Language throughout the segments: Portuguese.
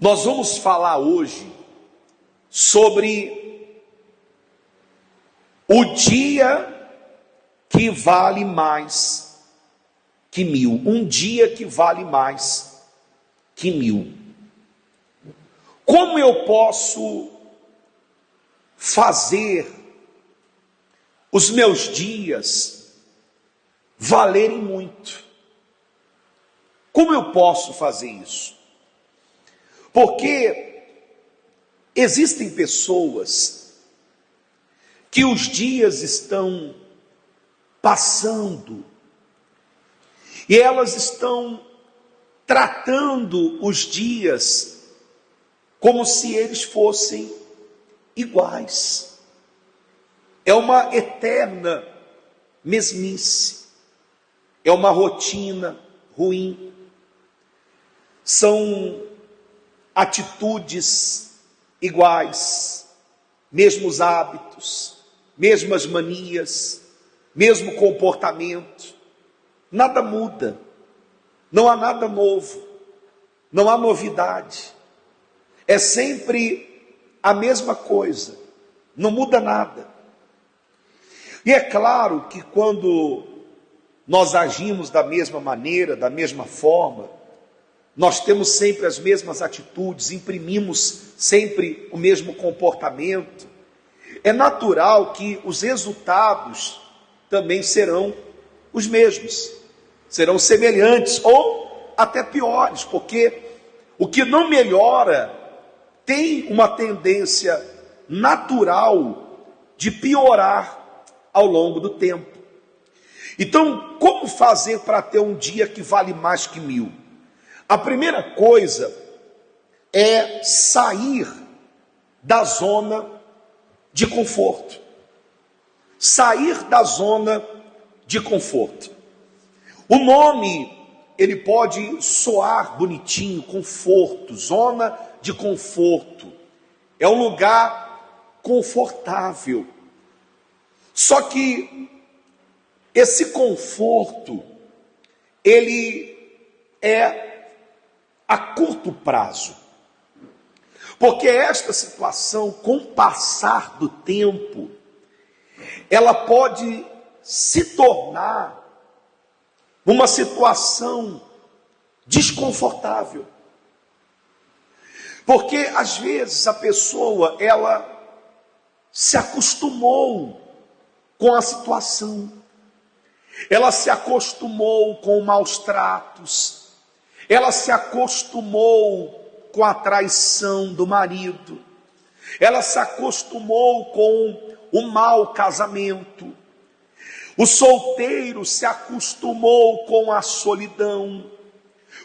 Nós vamos falar hoje sobre o dia que vale mais que 1000. Um dia que vale mais que 1000. Como eu posso fazer os meus dias valerem muito? Como eu posso fazer isso? Porque existem pessoas que os dias estão passando e elas estão tratando os dias como se eles fossem iguais. É uma eterna mesmice, é uma rotina ruim, são atitudes iguais, mesmos hábitos, mesmas manias, mesmo comportamento, nada muda, não há nada novo, não há novidade, é sempre a mesma coisa, não muda nada. E é claro que quando nós agimos da mesma maneira, da mesma forma, nós temos sempre as mesmas atitudes, imprimimos sempre o mesmo comportamento, é natural que os resultados também serão os mesmos, serão semelhantes ou até piores, porque o que não melhora tem uma tendência natural de piorar ao longo do tempo. Então, como fazer para ter um dia que vale mais que 1000? A primeira coisa é sair da zona de conforto. Sair da zona de conforto. O nome, ele pode soar bonitinho, conforto, zona de conforto. É um lugar confortável. Só que esse conforto, ele é a curto prazo. Porque esta situação, com o passar do tempo, ela pode se tornar uma situação desconfortável. Porque às vezes a pessoa, ela se acostumou com a situação. Ela se acostumou com maus tratos. Ela se acostumou com a traição do marido. Ela se acostumou com o mau casamento. O solteiro se acostumou com a solidão,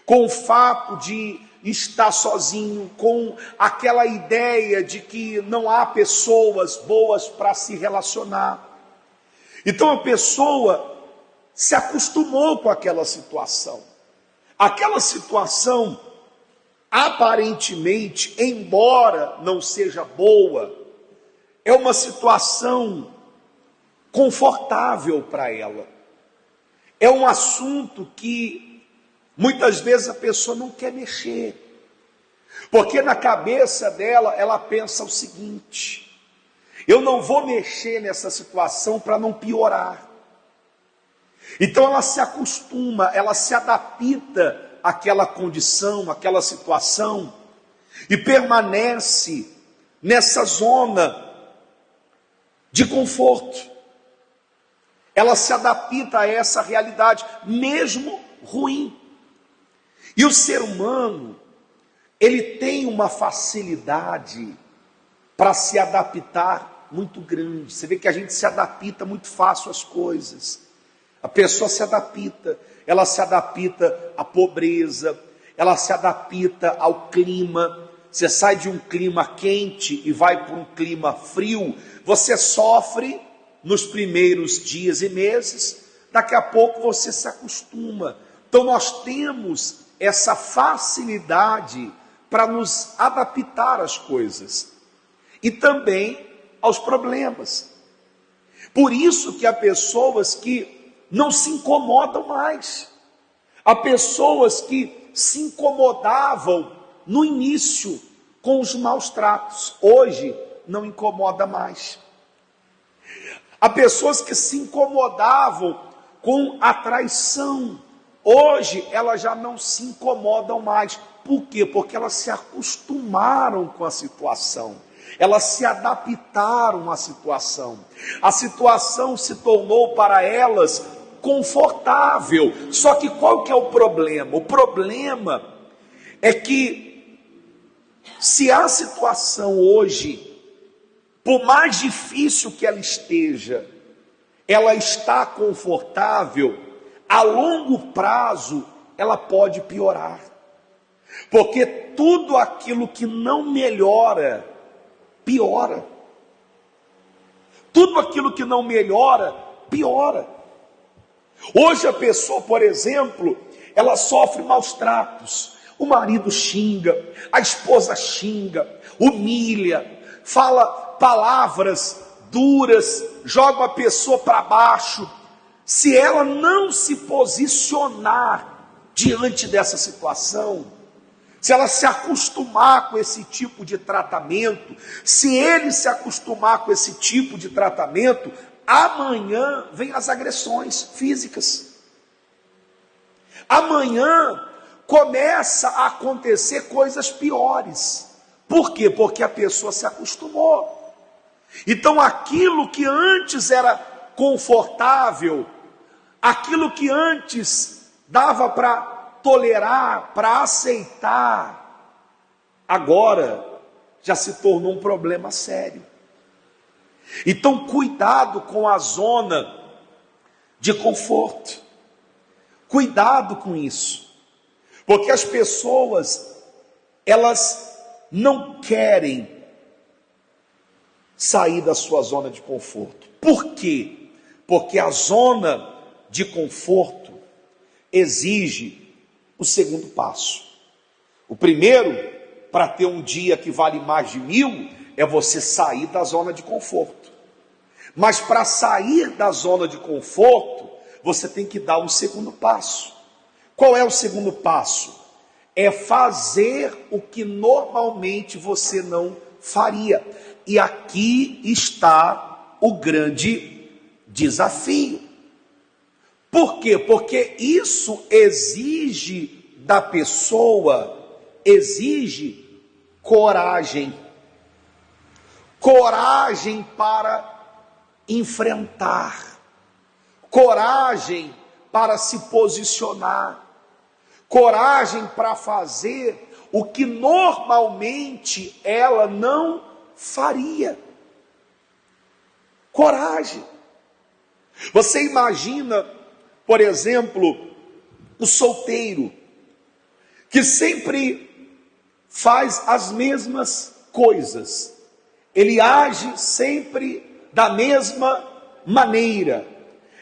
com o fato de estar sozinho, com aquela ideia de que não há pessoas boas para se relacionar. Então a pessoa se acostumou com aquela situação. Aquela situação, aparentemente, embora não seja boa, é uma situação confortável para ela. É um assunto que muitas vezes a pessoa não quer mexer, porque na cabeça dela ela pensa o seguinte: eu não vou mexer nessa situação para não piorar. Então ela se acostuma, ela se adapta àquela condição, àquela situação, e permanece nessa zona de conforto. Ela se adapta a essa realidade, mesmo ruim. E o ser humano, ele tem uma facilidade para se adaptar muito grande. Você vê que a gente se adapta muito fácil às coisas. A pessoa se adapta, ela se adapta à pobreza, ela se adapta ao clima. Você sai de um clima quente e vai para um clima frio, você sofre nos primeiros dias e meses, daqui a pouco você se acostuma. Então nós temos essa facilidade para nos adaptar às coisas e também aos problemas. Por isso que há pessoas que não se incomodam mais. Há pessoas que se incomodavam no início com os maus tratos, hoje não incomoda mais. Há pessoas que se incomodavam com a traição, hoje elas já não se incomodam mais. Por quê? Porque elas se acostumaram com a situação, elas se adaptaram à situação. A situação se tornou para elas confortável. Só que qual que é o problema? O problema é que se a situação hoje, por mais difícil que ela esteja, ela está confortável, a longo prazo ela pode piorar. Porque tudo aquilo que não melhora, piora. Tudo aquilo que não melhora, piora. Hoje a pessoa, por exemplo, ela sofre maus tratos. O marido xinga, a esposa xinga, humilha, fala palavras duras, joga a pessoa para baixo. Se ela não se posicionar diante dessa situação, se ela se acostumar com esse tipo de tratamento, se ele se acostumar com esse tipo de tratamento, amanhã vem as agressões físicas. Amanhã começa a acontecer coisas piores. Por quê? Porque a pessoa se acostumou. Então aquilo que antes era confortável, aquilo que antes dava para tolerar, para aceitar, agora já se tornou um problema sério. Então cuidado com a zona de conforto. Cuidado com isso. Porque as pessoas, elas não querem sair da sua zona de conforto. Por quê? Porque a zona de conforto exige o segundo passo. O primeiro, para ter um dia que vale mais de 1000, é você sair da zona de conforto. Mas para sair da zona de conforto, você tem que dar um segundo passo. Qual é o segundo passo? É fazer o que normalmente você não faria. E aqui está o grande desafio. Por quê? Porque isso exige da pessoa, exige coragem. Coragem para enfrentar. Coragem para se posicionar. Coragem para fazer o que normalmente ela não faria. Coragem. Você imagina, por exemplo, o solteiro, que sempre faz as mesmas coisas, ele age sempre da mesma maneira.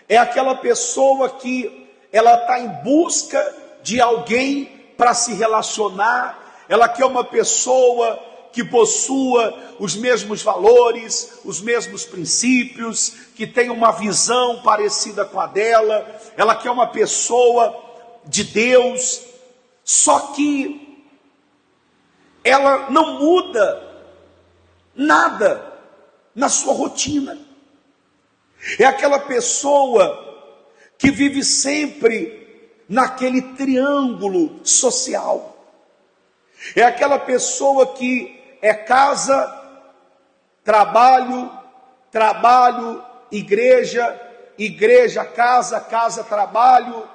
É aquela pessoa que ela está em busca de alguém para se relacionar, ela quer uma pessoa que possua os mesmos valores, os mesmos princípios, que tenha uma visão parecida com a dela, ela quer uma pessoa de Deus, só que ela não muda nada na sua rotina. É aquela pessoa que vive sempre naquele triângulo social. É aquela pessoa que é casa, trabalho, trabalho, igreja, igreja, casa, casa, trabalho.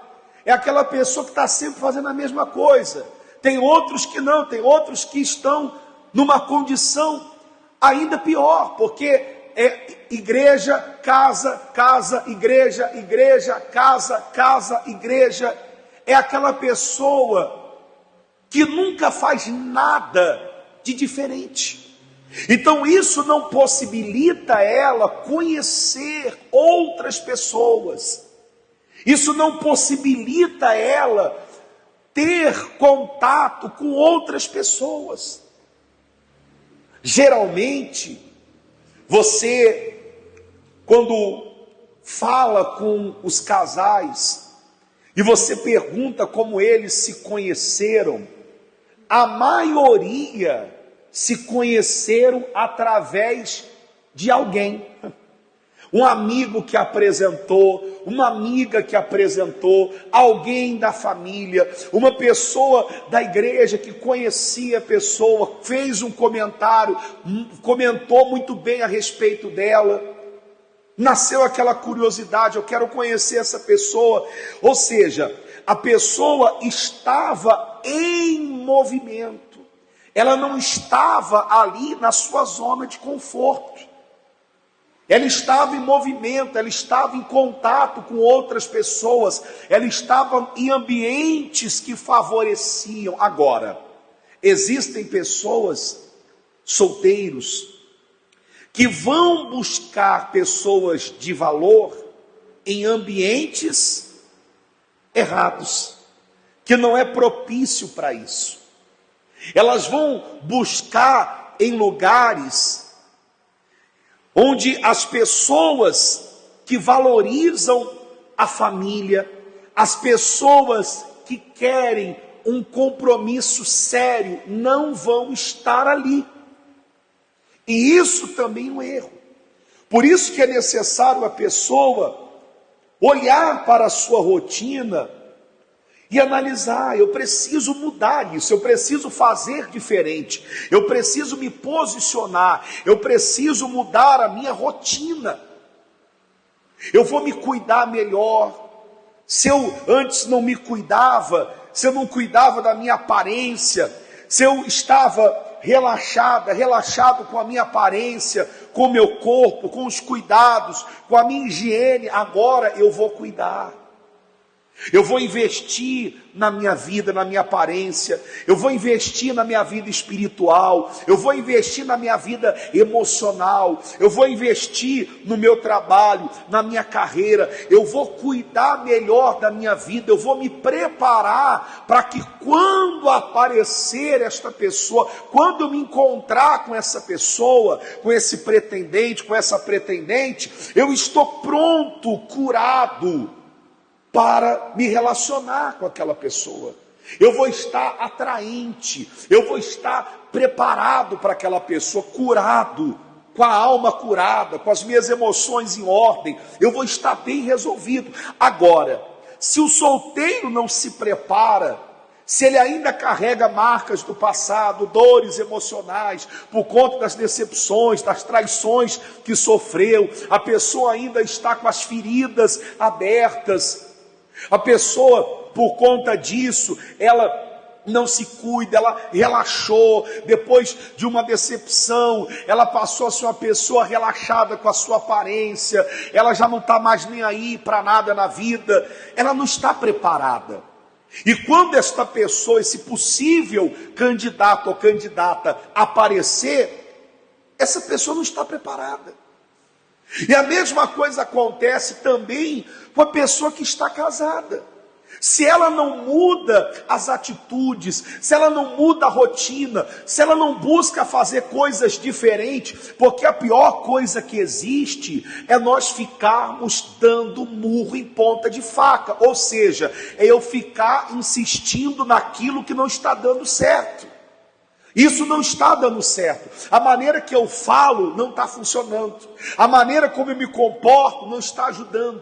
É aquela pessoa que está sempre fazendo a mesma coisa. Tem outros que não, tem outros que estão numa condição ainda pior, porque é igreja, casa, casa, igreja, igreja, casa, casa, igreja. É aquela pessoa que nunca faz nada de diferente. Então isso não possibilita ela conhecer outras pessoas. Isso não possibilita ela ter contato com outras pessoas. Geralmente, você, quando fala com os casais e você pergunta como eles se conheceram, a maioria se conheceram através de alguém. Um amigo que apresentou, uma amiga que apresentou, alguém da família, uma pessoa da igreja que conhecia a pessoa, fez um comentário, comentou muito bem a respeito dela. Nasceu aquela curiosidade, eu quero conhecer essa pessoa. Ou seja, a pessoa estava em movimento. Ela não estava ali na sua zona de conforto. Ela estava em movimento, ela estava em contato com outras pessoas, ela estava em ambientes que favoreciam. Agora, existem pessoas, solteiros, que vão buscar pessoas de valor em ambientes errados, que não é propício para isso. Elas vão buscar em lugares onde as pessoas que valorizam a família, as pessoas que querem um compromisso sério, não vão estar ali. E isso também é um erro. Por isso que é necessário a pessoa olhar para a sua rotina e analisar: eu preciso mudar isso, eu preciso fazer diferente, eu preciso me posicionar, eu preciso mudar a minha rotina. Eu vou me cuidar melhor. Se eu antes não me cuidava, se eu não cuidava da minha aparência, se eu estava relaxado com a minha aparência, com o meu corpo, com os cuidados, com a minha higiene, agora eu vou cuidar. Eu vou investir na minha vida, na minha aparência, eu vou investir na minha vida espiritual, eu vou investir na minha vida emocional, eu vou investir no meu trabalho, na minha carreira, eu vou cuidar melhor da minha vida, eu vou me preparar para que quando aparecer esta pessoa, quando eu me encontrar com essa pessoa, com esse pretendente, com essa pretendente, eu estou pronto, curado, para me relacionar com aquela pessoa. Eu vou estar atraente, eu vou estar preparado para aquela pessoa, curado, com a alma curada, com as minhas emoções em ordem, eu vou estar bem resolvido. Agora, se o solteiro não se prepara, se ele ainda carrega marcas do passado, dores emocionais, por conta das decepções, das traições que sofreu, a pessoa ainda está com as feridas abertas, a pessoa, por conta disso, ela não se cuida, ela relaxou, depois de uma decepção, ela passou a ser uma pessoa relaxada com a sua aparência, ela já não está mais nem aí para nada na vida, ela não está preparada. E quando esta pessoa, esse possível candidato ou candidata aparecer, essa pessoa não está preparada. E a mesma coisa acontece também com a pessoa que está casada. Se ela não muda as atitudes, se ela não muda a rotina, se ela não busca fazer coisas diferentes, porque a pior coisa que existe é nós ficarmos dando murro em ponta de faca, ou seja, é eu ficar insistindo naquilo que não está dando certo. Isso não está dando certo. A maneira que eu falo não está funcionando. A maneira como eu me comporto não está ajudando.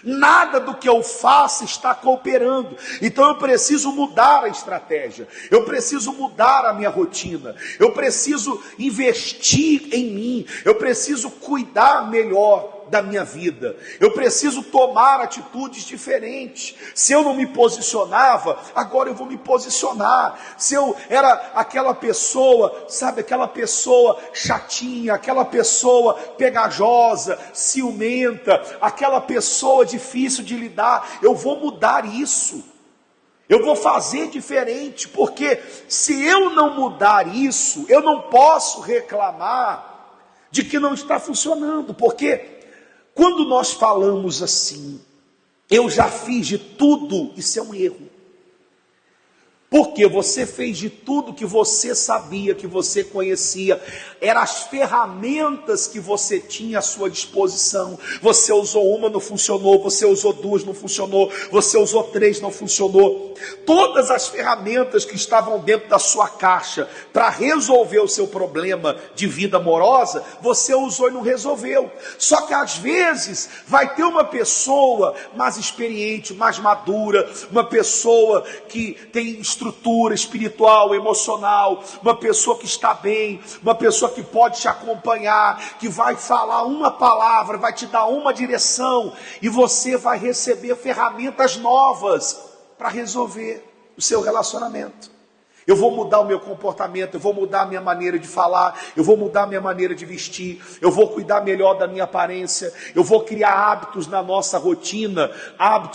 Nada do que eu faço está cooperando. Então eu preciso mudar a estratégia. Eu preciso mudar a minha rotina. Eu preciso investir em mim. Eu preciso cuidar melhor da minha vida. Eu preciso tomar atitudes diferentes. Se eu não me posicionava, agora eu vou me posicionar. Se eu era aquela pessoa, sabe, aquela pessoa chatinha, aquela pessoa pegajosa, ciumenta, aquela pessoa difícil de lidar, eu vou mudar isso. Eu vou fazer diferente, porque se eu não mudar isso, eu não posso reclamar de que não está funcionando, porque quando nós falamos assim, eu já fiz de tudo, isso é um erro. Porque você fez de tudo que você sabia, que você conhecia, eram as ferramentas que você tinha à sua disposição. Você usou uma, não funcionou, você usou duas, não funcionou, você usou três, não funcionou. Todas as ferramentas que estavam dentro da sua caixa para resolver o seu problema de vida amorosa, você usou e não resolveu. Só que às vezes vai ter uma pessoa mais experiente, mais madura, uma pessoa que tem estrutura espiritual, emocional, uma pessoa que está bem, uma pessoa que pode te acompanhar, que vai falar uma palavra, vai te dar uma direção, e você vai receber ferramentas novas para resolver o seu relacionamento. Eu vou mudar o meu comportamento, eu vou mudar a minha maneira de falar, eu vou mudar a minha maneira de vestir, eu vou cuidar melhor da minha aparência, eu vou criar hábitos na nossa rotina,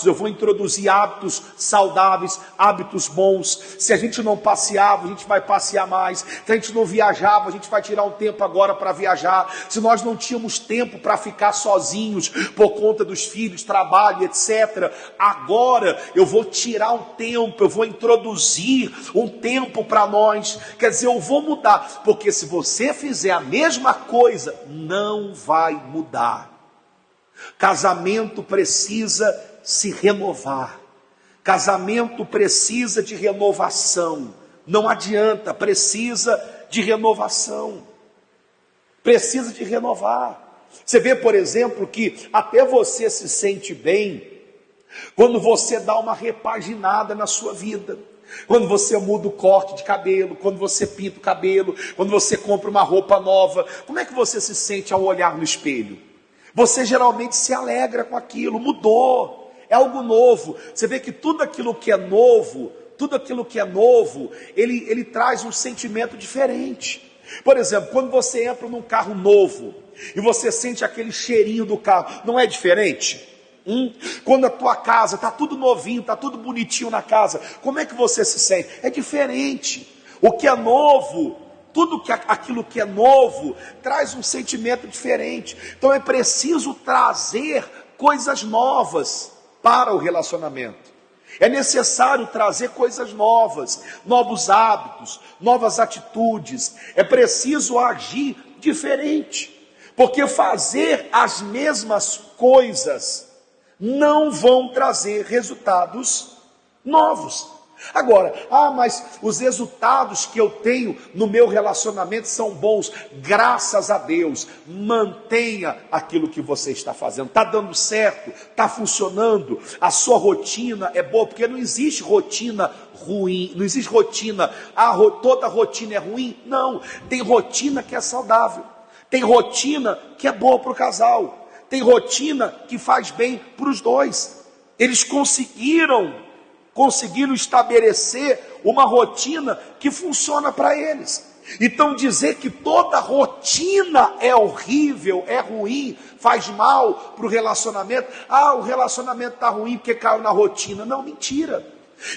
eu vou introduzir hábitos saudáveis, hábitos bons. Se a gente não passeava, a gente vai passear mais. Se a gente não viajava, a gente vai tirar um tempo agora para viajar. Se nós não tínhamos tempo para ficar sozinhos por conta dos filhos, trabalho, etc., agora eu vou tirar um tempo, eu vou introduzir um tempo para nós. Quer dizer, eu vou mudar, porque se você fizer a mesma coisa, não vai mudar. Casamento precisa se renovar, casamento precisa de renovação, não adianta, precisa de renovação, precisa de renovar. Você vê, por exemplo, que até você se sente bem quando você dá uma repaginada na sua vida. Quando você muda o corte de cabelo, quando você pinta o cabelo, quando você compra uma roupa nova, como é que você se sente ao olhar no espelho? Você geralmente se alegra com aquilo, mudou, é algo novo. Você vê que tudo aquilo que é novo, ele traz um sentimento diferente. Por exemplo, quando você entra num carro novo e você sente aquele cheirinho do carro, não é diferente? Quando a tua casa está tudo novinho, está tudo bonitinho na casa, como é que você se sente? É diferente. O que é novo, aquilo que é novo traz um sentimento diferente. Então é preciso trazer coisas novas para o relacionamento. É necessário trazer coisas novas, novos hábitos, novas atitudes. É preciso agir diferente, porque fazer as mesmas coisas não vão trazer resultados novos. Agora, mas os resultados que eu tenho no meu relacionamento são bons, graças a Deus. Mantenha aquilo que você está fazendo, está dando certo, está funcionando, a sua rotina é boa, porque não existe rotina ruim, não existe rotina, toda rotina é ruim, não, tem rotina que é saudável, tem rotina que é boa para o casal, tem rotina que faz bem para os dois. Eles conseguiram estabelecer uma rotina que funciona para eles. Então dizer que toda rotina é horrível, é ruim, faz mal para o relacionamento. O relacionamento está ruim porque caiu na rotina. Não, mentira.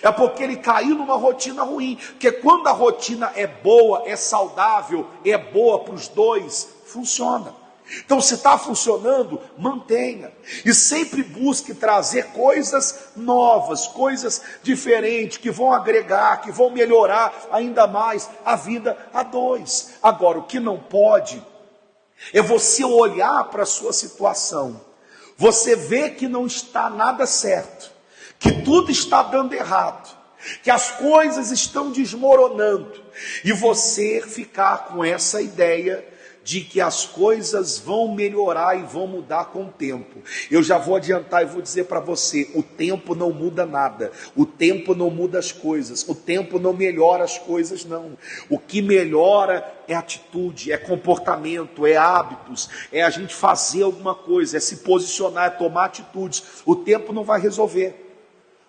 É porque ele caiu numa rotina ruim. Porque quando a rotina é boa, é saudável, é boa para os dois, funciona. Então, se está funcionando, mantenha. E sempre busque trazer coisas novas, coisas diferentes, que vão agregar, que vão melhorar ainda mais a vida a dois. Agora, o que não pode é você olhar para a sua situação, você vê que não está nada certo, que tudo está dando errado, que as coisas estão desmoronando, e você ficar com essa ideia de que as coisas vão melhorar e vão mudar com o tempo. Eu já vou adiantar e vou dizer para você, o tempo não muda nada, o tempo não muda as coisas, o tempo não melhora as coisas não. O que melhora é atitude, é comportamento, é hábitos, é a gente fazer alguma coisa, é se posicionar, é tomar atitudes. O tempo não vai resolver,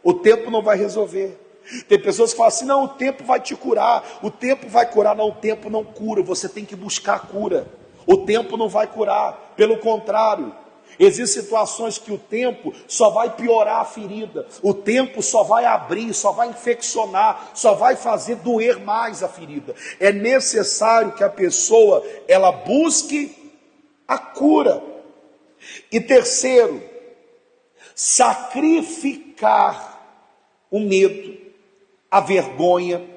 o tempo não vai resolver. Tem pessoas que falam assim, não, o tempo vai te curar, o tempo vai curar. Não, o tempo não cura, você tem que buscar a cura. O tempo não vai curar, pelo contrário, existem situações que o tempo só vai piorar a ferida, o tempo só vai abrir, só vai infeccionar, só vai fazer doer mais a ferida. É necessário que a pessoa, ela busque a cura. E terceiro, sacrificar o medo. a vergonha,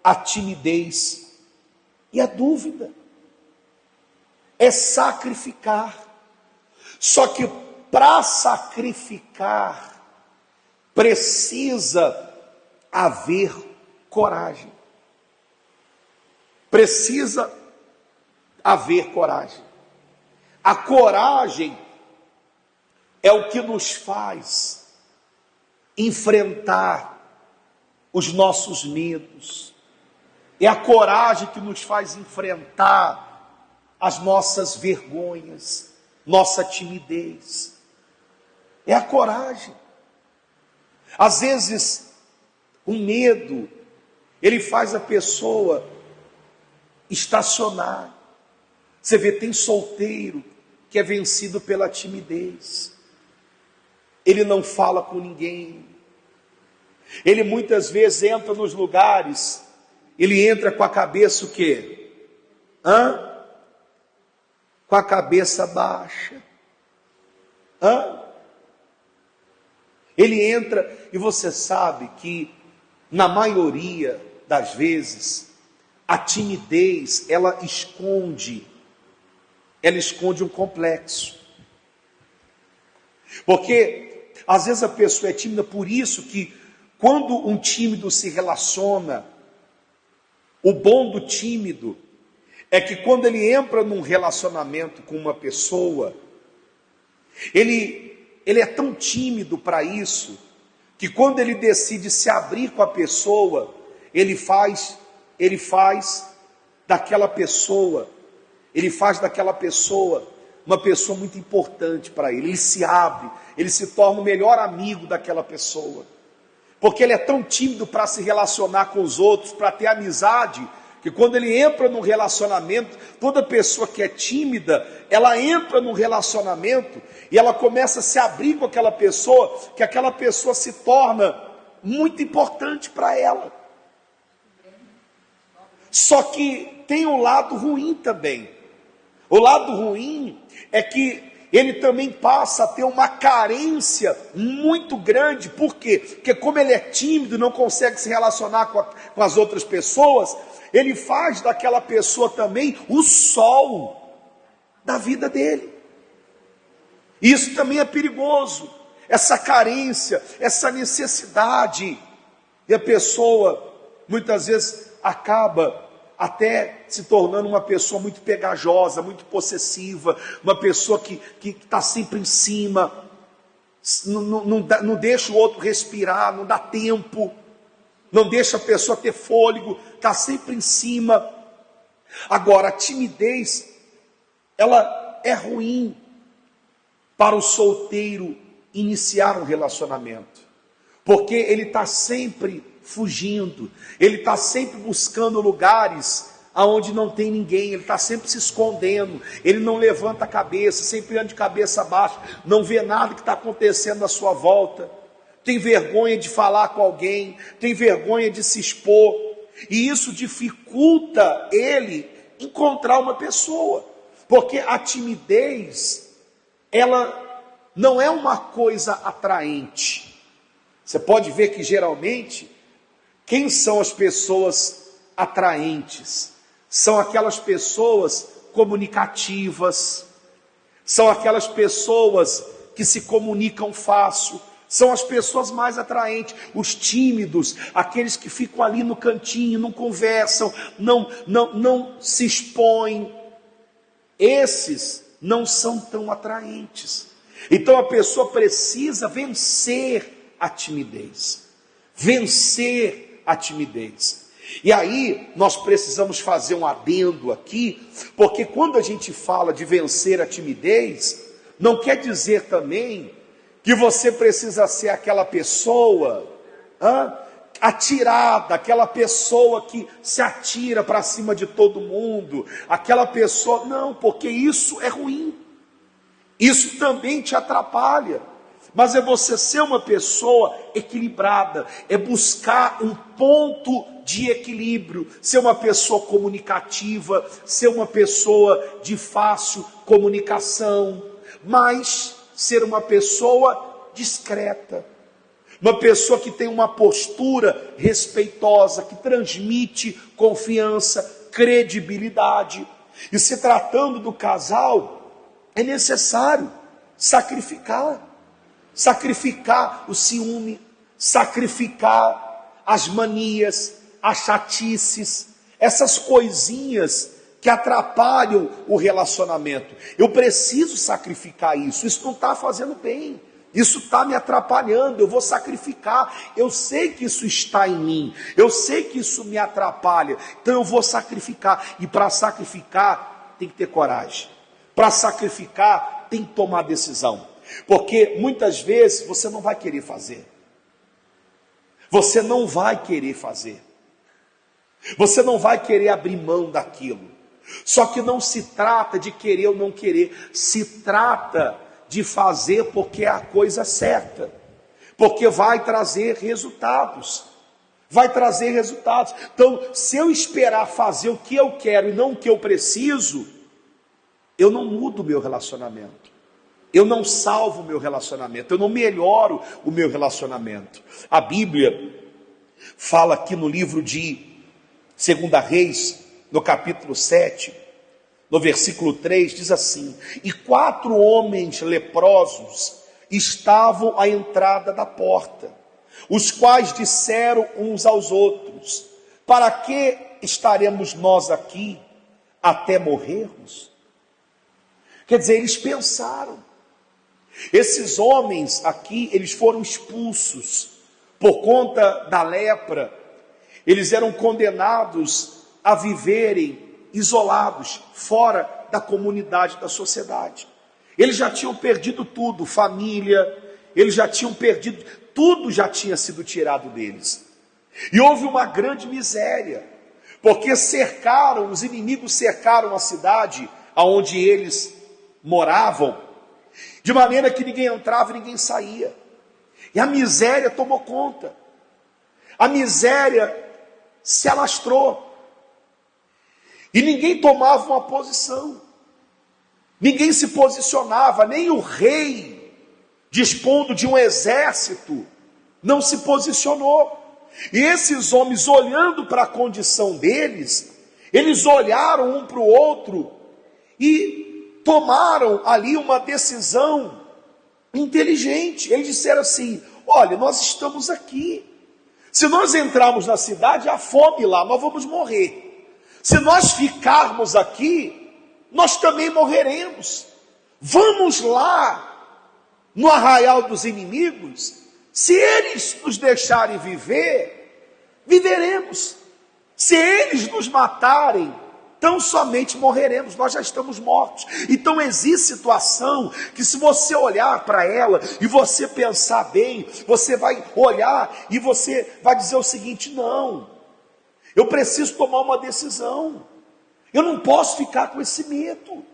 a timidez e a dúvida. É sacrificar. Só que para sacrificar precisa haver coragem. Precisa haver coragem. A coragem é o que nos faz enfrentar os nossos medos. É a coragem que nos faz enfrentar as nossas vergonhas, nossa timidez. É a coragem. Às vezes, o medo, ele faz a pessoa estacionar. Você vê, tem solteiro que é vencido pela timidez. Ele não fala com ninguém. Ele muitas vezes entra nos lugares, ele entra com a cabeça o quê? Com a cabeça baixa. Ele entra, e você sabe que na maioria das vezes a timidez, ela esconde um complexo. Porque às vezes a pessoa é tímida, por isso que quando um tímido se relaciona, o bom do tímido é que quando ele entra num relacionamento com uma pessoa, ele é tão tímido para isso, que quando ele decide se abrir com a pessoa, ele faz daquela pessoa uma pessoa muito importante para ele. Ele se abre, ele se torna o melhor amigo daquela pessoa, porque ele é tão tímido para se relacionar com os outros, para ter amizade, que quando ele entra num relacionamento, toda pessoa que é tímida, ela entra num relacionamento e ela começa a se abrir com aquela pessoa, que aquela pessoa se torna muito importante para ela. Só que tem um lado ruim também. O lado ruim é que ele também passa a ter uma carência muito grande. Por quê? Porque como ele é tímido, não consegue se relacionar com as outras pessoas, ele faz daquela pessoa também o sol da vida dele. Isso também é perigoso, essa carência, essa necessidade. E a pessoa, muitas vezes, acaba até se tornando uma pessoa muito pegajosa, muito possessiva, uma pessoa que está sempre em cima, não deixa o outro respirar, não dá tempo, não deixa a pessoa ter fôlego, está sempre em cima. Agora, a timidez, ela é ruim para o solteiro iniciar um relacionamento, porque ele está sempre fugindo, ele está sempre buscando lugares aonde não tem ninguém, ele está sempre se escondendo, ele não levanta a cabeça, sempre anda de cabeça baixa, não vê nada que está acontecendo à sua volta, tem vergonha de falar com alguém, tem vergonha de se expor, e isso dificulta ele encontrar uma pessoa, porque a timidez, ela não é uma coisa atraente. Você pode ver que geralmente, quem são as pessoas atraentes? São aquelas pessoas comunicativas, são aquelas pessoas que se comunicam fácil, são as pessoas mais atraentes. Os tímidos, aqueles que ficam ali no cantinho, não conversam, não se expõem, esses não são tão atraentes. Então a pessoa precisa vencer a timidez, vencer a timidez. E aí nós precisamos fazer um adendo aqui, porque quando a gente fala de vencer a timidez, não quer dizer também que você precisa ser aquela pessoa atirada, aquela pessoa que se atira para cima de todo mundo, aquela pessoa, não, porque isso é ruim, isso também te atrapalha. Mas é você ser uma pessoa equilibrada, é buscar um ponto de equilíbrio, ser uma pessoa comunicativa, ser uma pessoa de fácil comunicação, mas ser uma pessoa discreta. uma pessoa que tem uma postura respeitosa, que transmite confiança, credibilidade. E se tratando do casal, é necessário sacrificar o ciúme, sacrificar as manias, as chatices, essas coisinhas que atrapalham o relacionamento. Eu preciso sacrificar isso não está fazendo bem, isso está me atrapalhando, eu vou sacrificar, eu sei que isso está em mim, eu sei que isso me atrapalha, então eu vou sacrificar. E para sacrificar tem que ter coragem, para sacrificar tem que tomar decisão, porque muitas vezes você não vai querer fazer, você não vai querer abrir mão daquilo. Só que não se trata de querer ou não querer, se trata de fazer porque é a coisa certa, porque vai trazer resultados. Então, se eu esperar fazer o que eu quero e não o que eu preciso, eu não mudo o meu relacionamento, eu não salvo o meu relacionamento, eu não melhoro o meu relacionamento. A Bíblia fala aqui no livro de 2 Reis, no capítulo 7, no versículo 3, diz assim: e 4 homens leprosos estavam à entrada da porta, os quais disseram uns aos outros: para que estaremos nós aqui até morrermos? Quer dizer, eles pensaram, esses homens aqui, eles foram expulsos por conta da lepra, eles eram condenados a viverem isolados, fora da comunidade, da sociedade. Eles já tinham perdido tudo, família, eles já tinham perdido, tudo já tinha sido tirado deles. E houve uma grande miséria, porque os inimigos cercaram a cidade aonde eles moravam, de maneira que ninguém entrava e ninguém saía. E a miséria tomou conta, a miséria se alastrou, e ninguém tomava uma posição, ninguém se posicionava, nem o rei, dispondo de um exército, não se posicionou. E esses homens, olhando para a condição deles, eles olharam um para o outro e tomaram ali uma decisão inteligente. Eles disseram assim: olha, nós estamos aqui, se nós entrarmos na cidade, há fome lá, nós vamos morrer. Se nós ficarmos aqui, nós também morreremos. Vamos lá no arraial dos inimigos, se eles nos deixarem viver, viveremos. Se eles nos matarem, tão somente morreremos, nós já estamos mortos. Então existe situação que, se você olhar para ela e você pensar bem, você vai olhar e você vai dizer o seguinte: não, eu preciso tomar uma decisão, eu não posso ficar com esse medo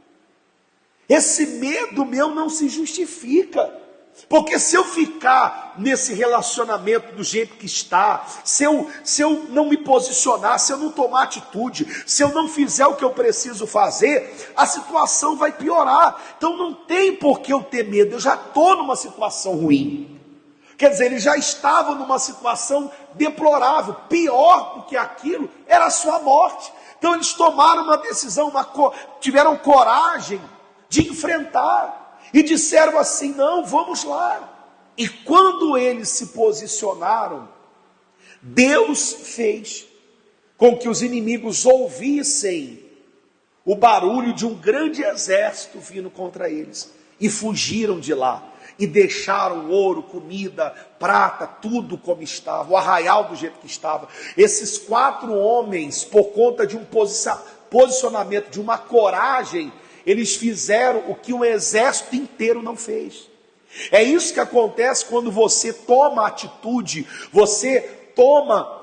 meu não se justifica, porque se eu ficar nesse relacionamento do jeito que está, se eu não me posicionar, se eu não tomar atitude, se eu não fizer o que eu preciso fazer, a situação vai piorar. Então não tem por que eu ter medo, eu já estou numa situação ruim. Quer dizer, eles já estavam numa situação deplorável, pior do que aquilo, era a sua morte. Então eles tomaram uma decisão, tiveram coragem de enfrentar, e disseram assim: não, vamos lá. E quando eles se posicionaram, Deus fez com que os inimigos ouvissem o barulho de um grande exército vindo contra eles, e fugiram de lá, e deixaram ouro, comida, prata, tudo como estava, o arraial do jeito que estava. Esses 4 homens, por conta de um posicionamento, de uma coragem, eles fizeram o que um exército inteiro não fez. É isso que acontece quando você toma atitude, você toma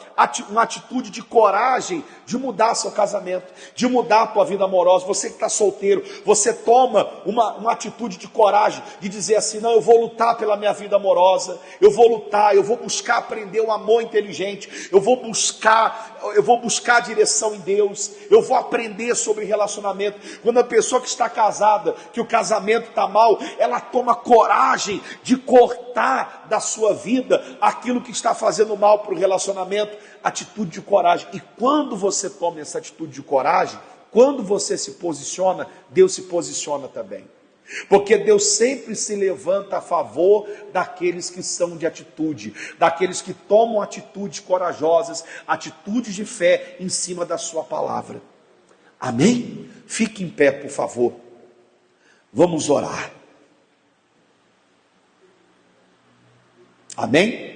uma atitude de coragem, de mudar seu casamento, de mudar a tua vida amorosa. Você que está solteiro, você toma uma atitude de coragem, de dizer assim: não, eu vou lutar pela minha vida amorosa, eu vou lutar, eu vou buscar aprender um amor inteligente, eu vou buscar eu vou buscar a direção em Deus, eu vou aprender sobre relacionamento. Quando a pessoa que está casada, que o casamento está mal, ela toma coragem de cortar da sua vida aquilo que está fazendo mal para o relacionamento, atitude de coragem. E quando você toma essa atitude de coragem, quando você se posiciona, Deus se posiciona também. Porque Deus sempre se levanta a favor daqueles que são de atitude, daqueles que tomam atitudes corajosas, atitudes de fé em cima da sua palavra. Amém? Fique em pé, por favor. Vamos orar. Amém?